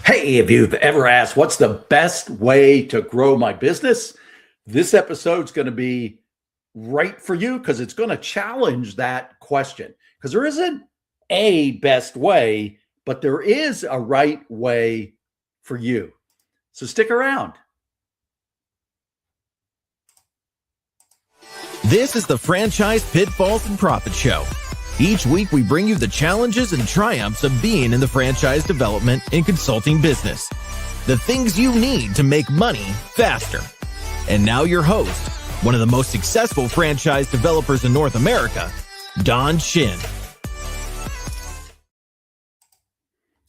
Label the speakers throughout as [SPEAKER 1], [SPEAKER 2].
[SPEAKER 1] Hey, if you've ever asked what's the best way to grow my business, this episode's going to be right for you because it's going to challenge that question. Because there isn't a best way, but there is a right way for you. So stick around.
[SPEAKER 2] This is the Franchise Pitfalls and Profit Show. Each week, we bring you the challenges and triumphs of being in the franchise development and consulting business. The things you need to make money faster. And now your host, one of the most successful franchise developers in North America, Don Shin.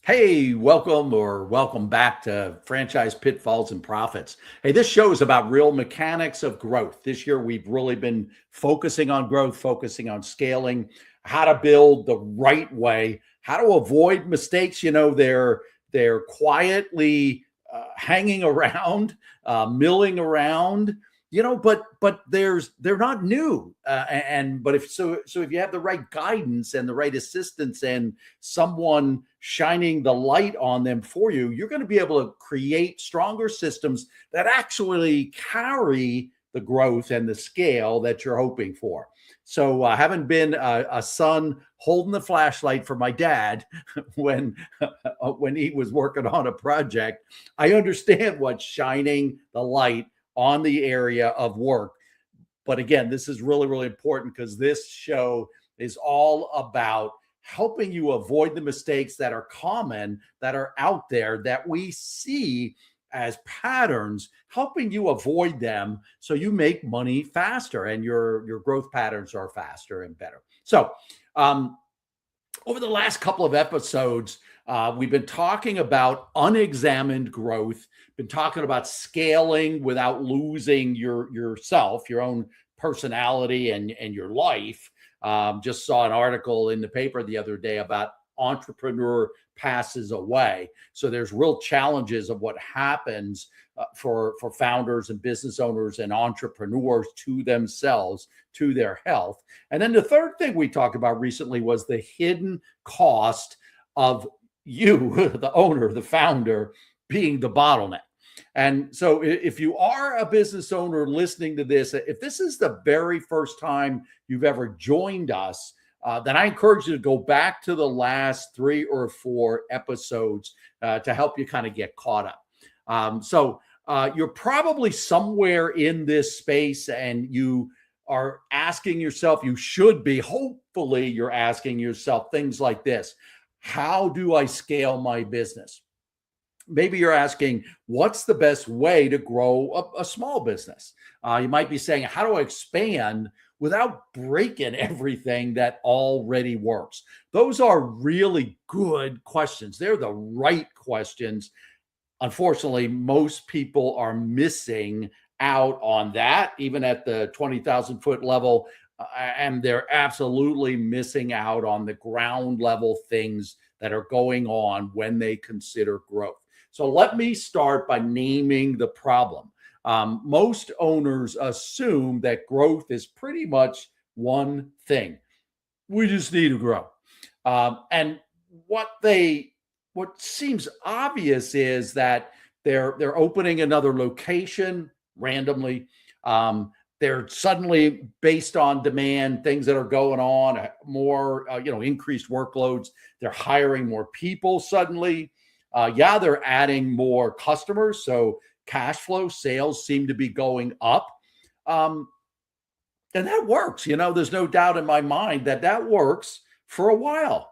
[SPEAKER 1] Hey, welcome back to Franchise Pitfalls and Profits. Hey, this show is about real mechanics of growth. This year, we've really been focusing on growth, focusing on scaling, how to build the right way, how to avoid mistakes. You know, they're quietly hanging around, milling around. You know, but they're not new. But if you have the right guidance and the right assistance and someone shining the light on them for you, you're going to be able to create stronger systems that actually carry the growth and the scale that you're hoping for. So having been a son holding the flashlight for my dad when he was working on a project, I understand what's shining the light on the area of work. But again, this is really, really important because this show is all about helping you avoid the mistakes that are common, that are out there, that we see as patterns, helping you avoid them so you make money faster and your growth patterns are faster and better. So over the last couple of episodes, we've been talking about unexamined growth, been talking about scaling without losing yourself, your own personality and your life. Just saw an article in the paper the other day about entrepreneur passes away. So there's real challenges of what happens for founders and business owners and entrepreneurs to themselves, to their health. And then the third thing we talked about recently was the hidden cost of you, the owner, the founder, being the bottleneck. And so if you are a business owner listening to this, if this is the very first time you've ever joined us, then I encourage you to go back to the last 3 or 4 episodes to help you kind of get caught up. So you're probably somewhere in this space and you are asking yourself, you should be, hopefully you're asking yourself things like this. How do I scale my business? Maybe you're asking, what's the best way to grow a small business? You might be saying, how do I expand without breaking everything that already works? Those are really good questions. They're the right questions. Unfortunately, most people are missing out on that, even at the 20,000 foot level. And they're absolutely missing out on the ground level things that are going on when they consider growth. So let me start by naming the problem. Most owners assume that growth is pretty much one thing. We just need to grow. And what seems obvious is that they're opening another location randomly. They're suddenly, based on demand, things that are going on, more increased workloads. They're hiring more people suddenly. They're adding more customers. So cash flow sales seem to be going up. And that works. There's no doubt in my mind that works for a while.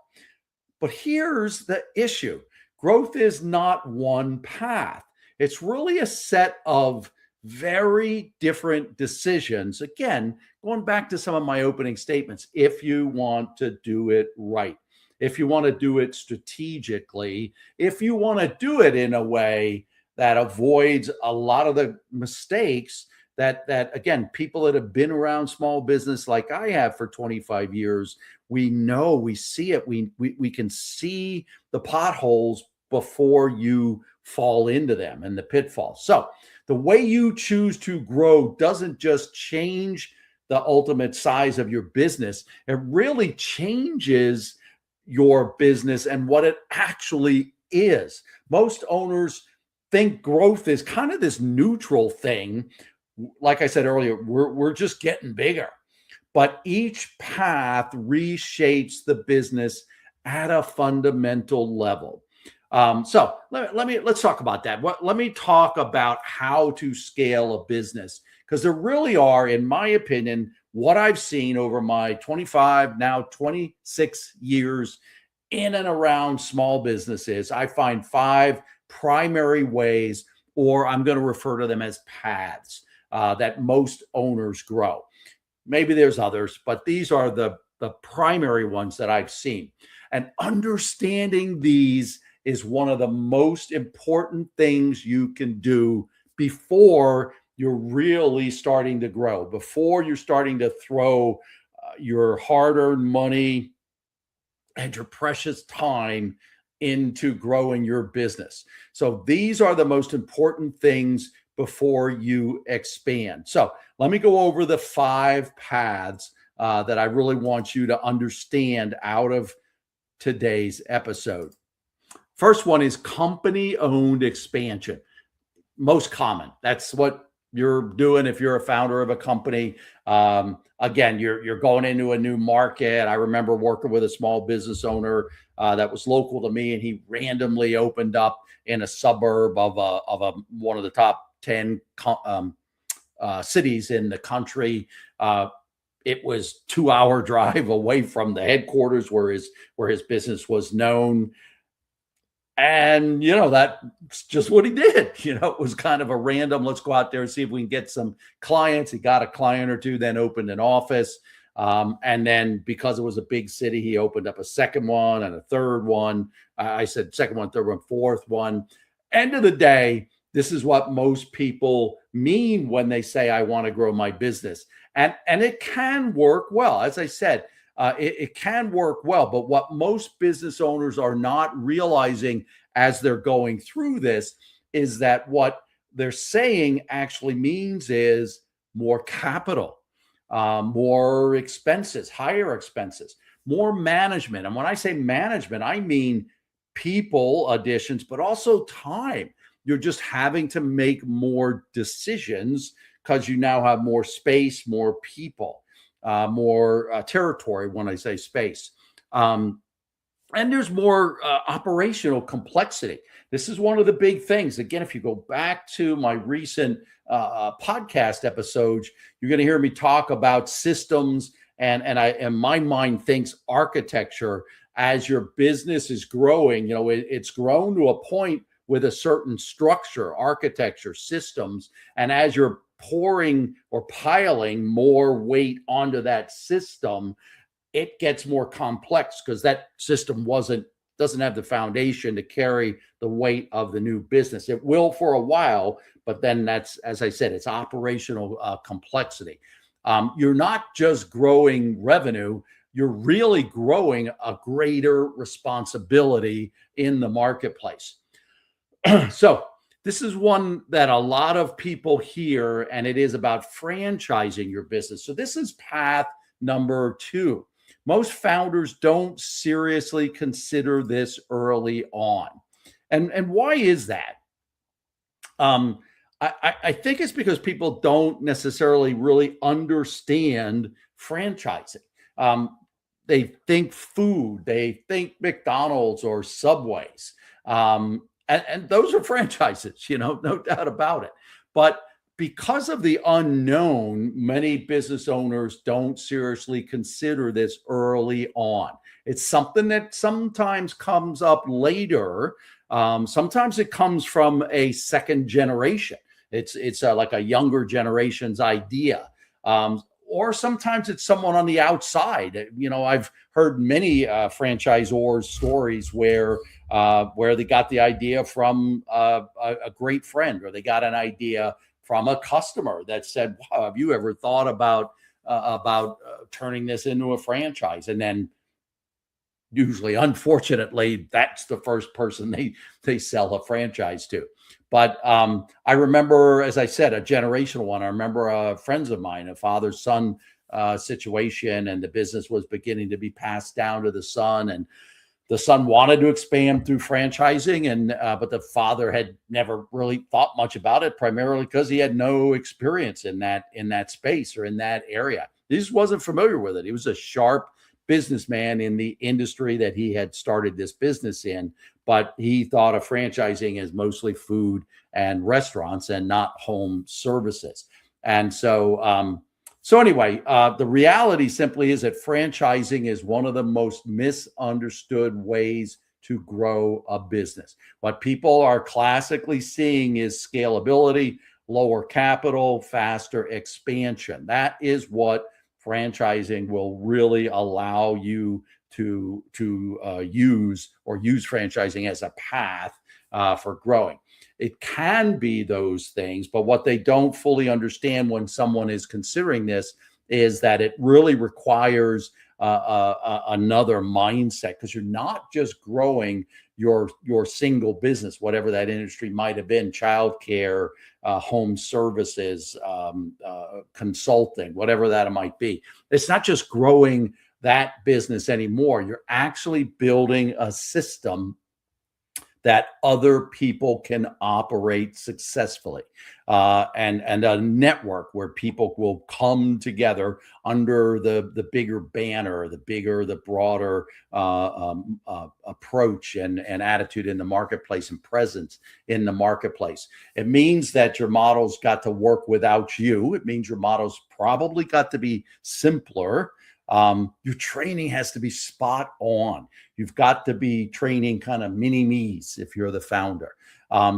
[SPEAKER 1] But here's the issue. Growth is not one path. It's really a set of very different decisions. Again, going back to some of my opening statements, if you want to do it right, if you want to do it strategically, if you want to do it in a way that avoids a lot of the mistakes that again, people that have been around small business like I have for 25 years, we know, we see it, we can see the potholes before you fall into them and the pitfalls. So the way you choose to grow doesn't just change the ultimate size of your business. It really changes your business and what it actually is. Most owners think growth is kind of this neutral thing. Like I said earlier, we're just getting bigger. But each path reshapes the business at a fundamental level. So let's talk about that. Let me talk about how to scale a business, because there really are, in my opinion, what I've seen over my 25, now 26 years in and around small businesses. I find 5 primary ways, or I'm going to refer to them as paths, that most owners grow. Maybe there's others, but these are the primary ones that I've seen. And understanding these is one of the most important things you can do before you're really starting to grow, before you're starting to throw your hard-earned money and your precious time into growing your business. So these are the most important things before you expand. So let me go over the 5 paths that I really want you to understand out of today's episode. First one is company-owned expansion. Most common. That's what you're doing if you're a founder of a company. Again, you're going into a new market. I remember working with a small business owner that was local to me, and he randomly opened up in a suburb of one of the top 10 cities in the country. It was 2-hour drive away from the headquarters where his business was known. And, that's just what he did. It was kind of a random, let's go out there and see if we can get some clients. He got a client or two, then opened an office. And then because it was a big city, he opened up a second one and a third one. I said second one, third one, fourth one. End of the day, this is what most people mean when they say, I want to grow my business. And it can work well. As I said, it can work well. But what most business owners are not realizing as they're going through this is that what they're saying actually means is more capital, more expenses, higher expenses, more management. And when I say management, I mean people additions, but also time. You're just having to make more decisions because you now have more space, more people, more territory when I say space. And there's more operational complexity. This is one of the big things. Again, if you go back to my recent podcast episodes, you're going to hear me talk about systems. And my mind thinks architecture as your business is growing. It's grown to a point with a certain structure, architecture, systems. And as you're pouring or piling more weight onto that system, it gets more complex because that system doesn't have the foundation to carry the weight of the new business. It will for a while, but then that's, as I said, it's operational complexity. You're not just growing revenue, you're really growing a greater responsibility in the marketplace. So this is one that a lot of people hear, and it is about franchising your business. So this is path number 2. Most founders don't seriously consider this early on. And why is that? I think it's because people don't necessarily really understand franchising. They think food, they think McDonald's or Subways. And those are franchises, no doubt about it. But because of the unknown, many business owners don't seriously consider this early on. It's something that sometimes comes up later. Sometimes it comes from a second generation. It's like a younger generation's idea. Or sometimes it's someone on the outside. I've heard many franchisors' stories where they got the idea from a great friend, or they got an idea from a customer that said, "Wow, have you ever thought about turning this into a franchise?" And then, usually, unfortunately, that's the first person they sell a franchise to. But I remember, as I said, a generational one. I remember friends of mine, a father-son situation, and the business was beginning to be passed down to the son. And The son wanted to expand through franchising, and but the father had never really thought much about it, primarily because he had no experience in that space or in that area. He just wasn't familiar with it. He was a sharp businessman in the industry that he had started this business in, but he thought of franchising as mostly food and restaurants and not home services. And so anyway, the reality simply is that franchising is one of the most misunderstood ways to grow a business. What people are classically seeing is scalability, lower capital, faster expansion. That is what franchising will really allow you to use franchising as a path for growing. It can be those things, but what they don't fully understand when someone is considering this is that it really requires another mindset, because you're not just growing your single business, whatever that industry might have been, childcare, home services, consulting, whatever that might be. It's not just growing that business anymore. You're actually building a system that other people can operate successfully, and a network where people will come together under the bigger banner, the broader approach and attitude in the marketplace and presence in the marketplace. It means that your model's got to work without you. It means your model's probably got to be simpler. Your training has to be spot on. You've got to be training kind of mini me's if you're the founder.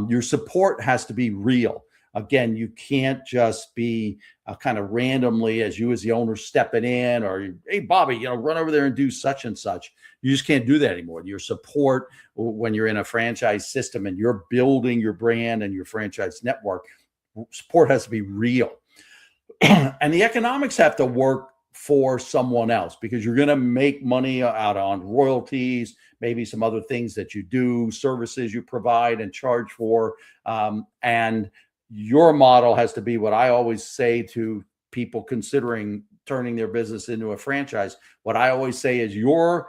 [SPEAKER 1] Your support has to be real. Again, you can't just be kind of randomly as the owner stepping in, or, hey, Bobby, run over there and do such and such. You just can't do that anymore. Your support, when you're in a franchise system and you're building your brand and your franchise network, support has to be real. And the economics have to work for someone else, because you're going to make money out on royalties, maybe some other things that you do, services you provide and charge for. And your model has to be what I always say to people considering turning their business into a franchise. What I always say is your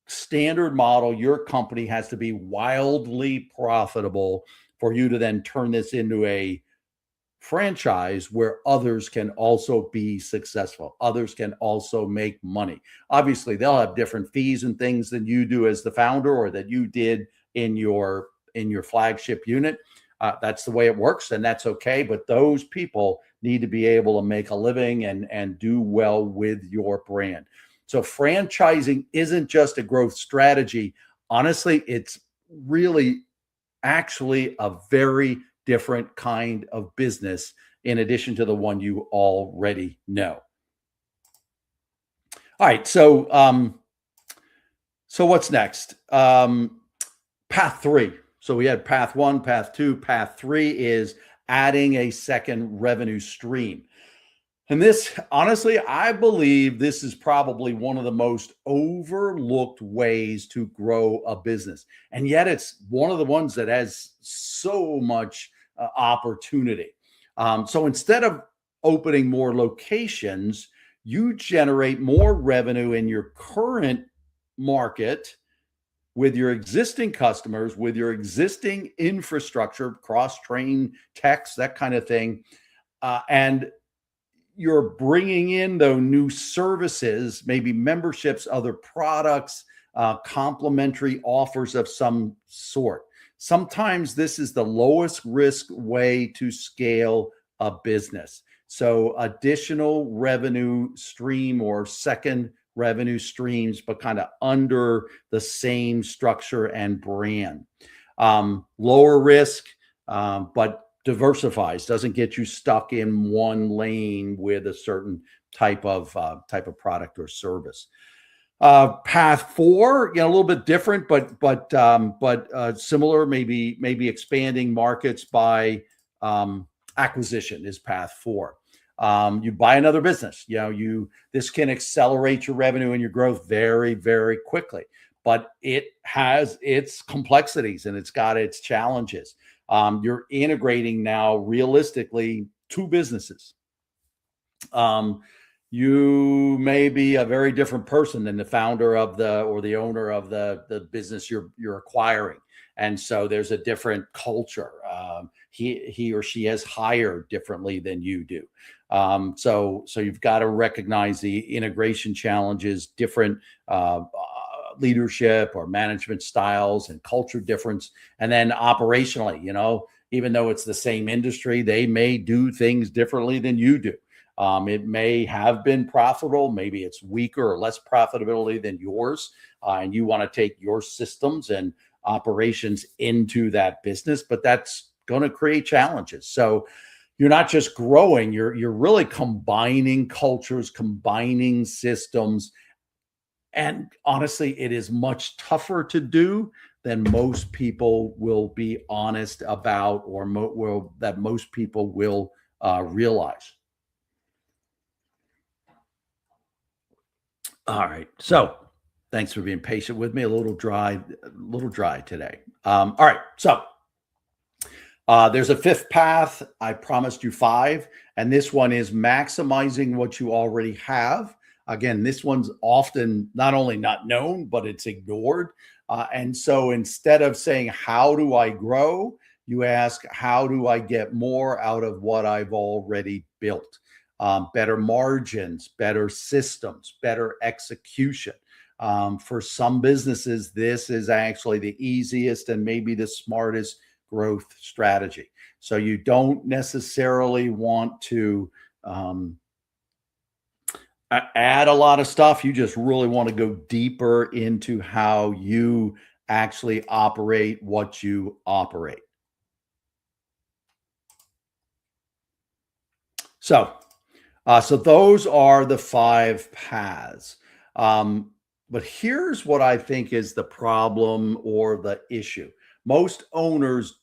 [SPEAKER 1] standard model, your company has to be wildly profitable for you to then turn this into a franchise where others can also be successful. Others can also make money. Obviously, they'll have different fees and things than you do as the founder, or that you did in your flagship unit. That's the way it works, and that's okay. But those people need to be able to make a living and do well with your brand. So franchising isn't just a growth strategy. Honestly, it's really actually a very different kind of business in addition to the one you already know. All right. So what's next? Path 3. So we had path 1, path 2, path 3 is adding a second revenue stream. And this, honestly, I believe this is probably one of the most overlooked ways to grow a business. And yet it's one of the ones that has so much opportunity. So instead of opening more locations, you generate more revenue in your current market with your existing customers, with your existing infrastructure, cross-train techs, that kind of thing. And you're bringing in, though, new services, maybe memberships, other products, complementary offers of some sort. Sometimes this is the lowest risk way to scale a business. So additional revenue stream or second revenue streams, but kind of under the same structure and brand. Lower risk, but diversifies, doesn't get you stuck in one lane with a certain type of product or service. Path 4, a little bit different, but similar. Maybe expanding markets by acquisition is path 4. You buy another business. This can accelerate your revenue and your growth very, very quickly. But it has its complexities and it's got its challenges. You're integrating now realistically 2 businesses. you may be a very different person than the founder of the or the owner of the business you're acquiring, and so there's a different culture. He or she has hired differently than you do. So you've got to recognize the integration challenges, different leadership or management styles and culture difference, and then operationally, even though it's the same industry, they may do things differently than you do. It may have been profitable, maybe it's weaker or less profitability than yours, and you want to take your systems and operations into that business, but that's going to create challenges. So you're not just growing, you're really combining cultures, combining systems, and honestly, it is much tougher to do than most people will be honest about, or that most people will realize. All right. So thanks for being patient with me. A little dry today. All right. So there's a fifth path. I promised you five, and this one is maximizing what you already have. Again, this one's often not only not known, but it's ignored. And so instead of saying, how do I grow? You ask, how do I get more out of what I've already built? Better margins, better systems, better execution. For some businesses, this is actually the easiest and maybe the smartest growth strategy. So you don't necessarily want to add a lot of stuff. You just really want to go deeper into how you actually operate what you operate. So those are the five paths. But here's what I think is the problem or the issue. Most owners,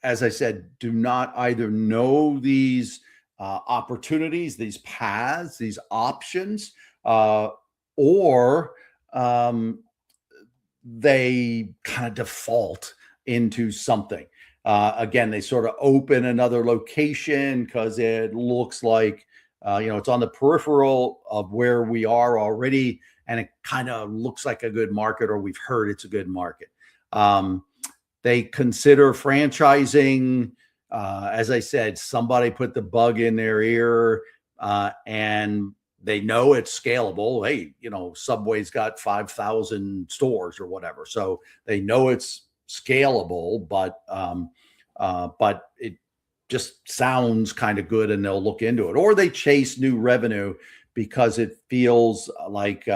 [SPEAKER 1] as I said, do not either know these opportunities, these paths, these options, or they kind of default into something. Again, they sort of open another location because it looks like, it's on the peripheral of where we are already, and it kind of looks like a good market, or we've heard it's a good market. They consider franchising. As I said, somebody put the bug in their ear, and they know it's scalable. Hey, Subway's got 5,000 stores or whatever, so they know it's scalable, but it just sounds kind of good, and they'll look into it. Or they chase new revenue because it feels like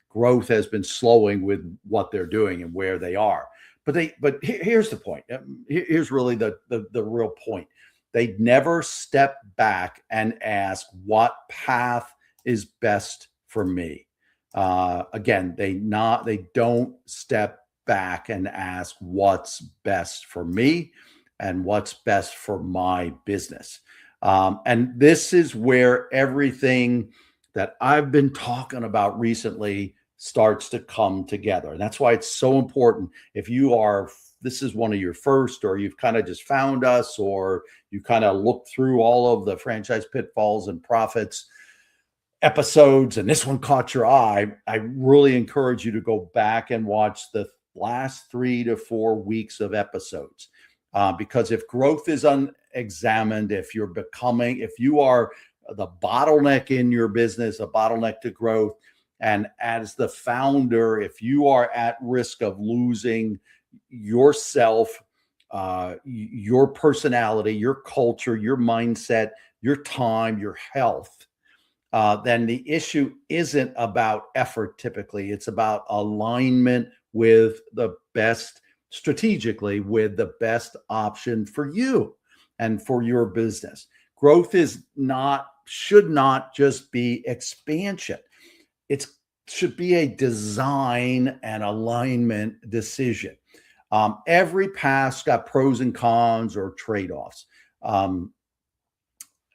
[SPEAKER 1] growth has been slowing with what they're doing and where they are. But here's the point. Here's really the real point. They never step back and ask, what path is best for me? Again, they don't step back and ask what's best for me and what's best for my business. And this is where everything that I've been talking about recently starts to come together. And that's why it's so important. If this is one of your first, or you've kind of just found us, or you kind of look through all of the Franchise Pitfalls and Profits episodes, and this one caught your eye, I really encourage you to go back and watch the last 3 to 4 weeks of episodes. Because if growth is unexamined, if you are the bottleneck in your business, a bottleneck to growth, and as the founder, if you are at risk of losing yourself, your personality, your culture, your mindset, your time, your health, then the issue isn't about effort typically. It's about alignment with the best, strategically, with the best option for you and for your business. Growth should not just be expansion. It should be a design and alignment decision. Every path's got pros and cons or trade-offs.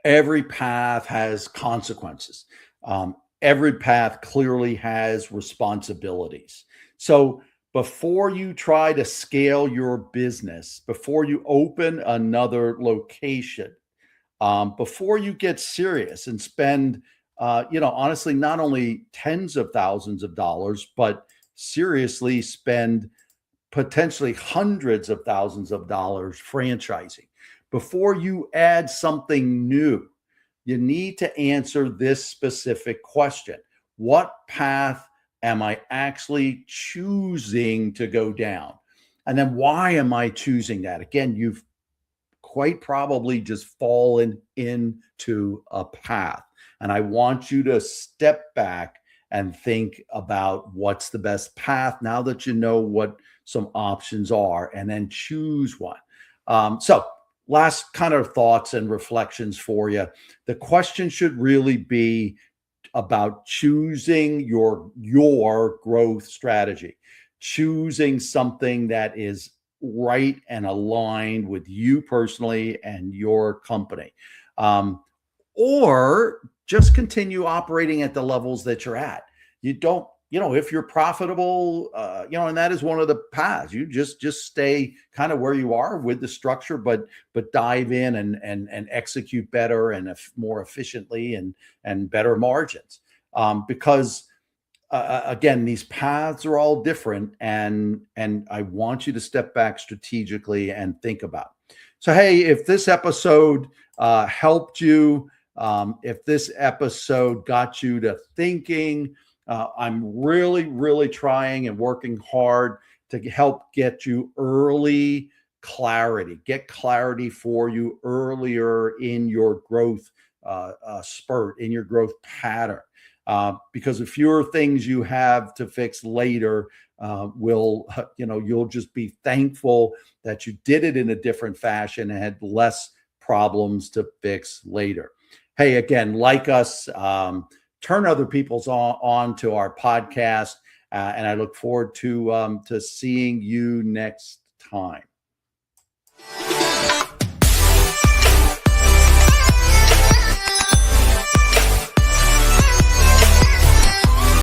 [SPEAKER 1] Every path has consequences. Every path clearly has responsibilities. So before you try to scale your business, before you open another location, before you get serious and spend honestly, not only tens of thousands of dollars, but seriously spend potentially hundreds of thousands of dollars franchising. Before you add something new, you need to answer this specific question. What path am I actually choosing to go down? And then why am I choosing that? Again, you've quite probably just fallen into a path. And I want you to step back and think about what's the best path now that you know what some options are, and then choose one. So, last kind of thoughts and reflections for you. The question should really be about choosing your growth strategy, choosing something that is right and aligned with you personally and your company. Um, or just continue operating at the levels that you're at. You don't, if you're profitable, and that is one of the paths. You just stay kind of where you are with the structure, but dive in and execute better and more efficiently and better margins. Because again, these paths are all different, and I want you to step back strategically and think about. So, hey, if this episode helped you, if this episode got you to thinking, I'm really, really trying and working hard to help get you early clarity, get clarity for you earlier in your growth spurt, in your growth pattern. Because the fewer things you have to fix later you'll just be thankful that you did it in a different fashion and had less problems to fix later. Hey, again, like us, turn other people's on to our podcast, and I look forward to seeing you next time.